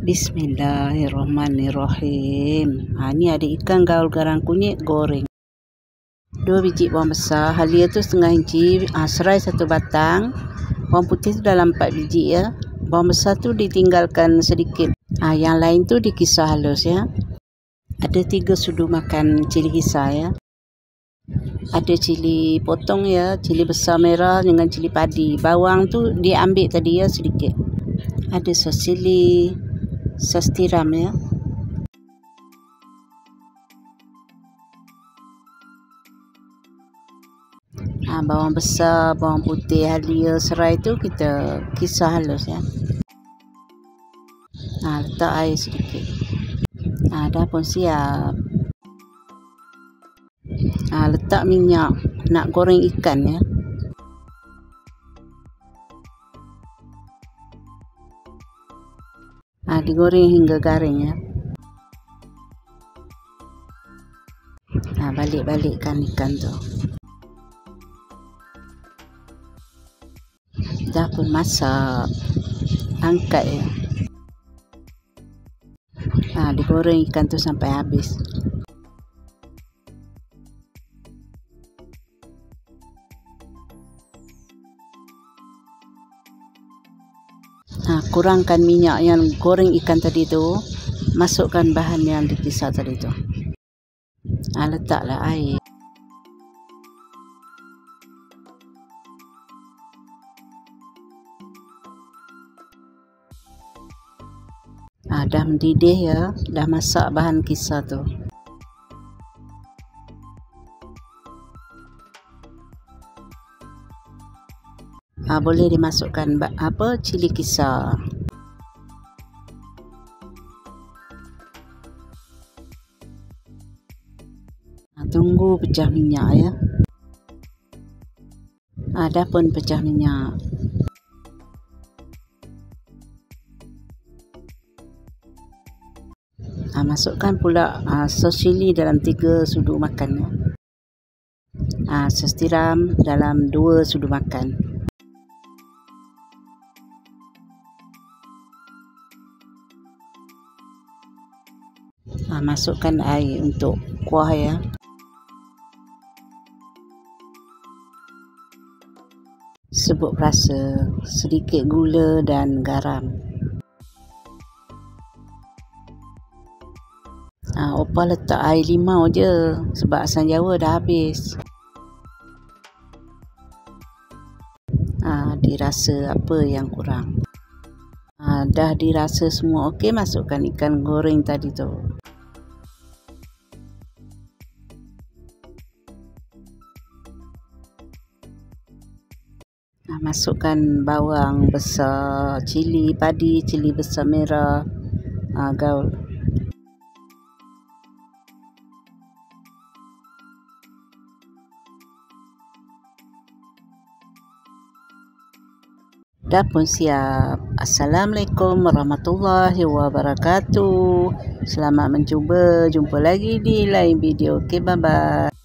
Bismillahirrahmanirrahim. Ni ada ikan gaul garang kunyit goreng. 2 biji bawang besar, halia tu setengah inci, serai 1 batang. Bawang putih tu dalam 4 biji ya. Bawang besar tu ditinggalkan sedikit. Yang lain tu dikisar halus ya. Ada 3 sudu makan cili kisar ya. Ada cili potong ya, cili besar merah dengan cili padi. Bawang tu diambil tadi ya sedikit. Ada sos cili, sos tiram ya. Bawang besar, bawang putih, halia, serai tu kita kisar halus ya. Letak air sedikit. Dah pun siap. Letak minyak, nak goreng ikan ya. Digoreng hingga garing ya. Balik-balikkan ikan tu. Dah pun masak. Angkat ya. Digoreng ikan tu sampai habis. Kurangkan minyak yang goreng ikan tadi tu. Masukkan bahan yang dikisar tadi tu. Letaklah air. Dah mendidih ya. Dah masak bahan kisar tu. Boleh dimasukkan cili kisar. Tunggu pecah minyak ya. Dah pun pecah minyak. Masukkan pula sos cili dalam 3 sudu makan ya. Sos tiram dalam 2 sudu makan. Masukkan air untuk kuah ya. Sebut rasa, sedikit gula dan garam. Opah letak air limau je sebab asam Jawa dah habis. Dirasa apa yang kurang. Dah dirasa semua okey, masukkan ikan goreng tadi tu. Masukkan bawang besar, cili padi, cili besar merah, gaul. Dah pun siap. Assalamualaikum warahmatullahi wabarakatuh. Selamat mencuba. Jumpa lagi di lain video. Bye bye.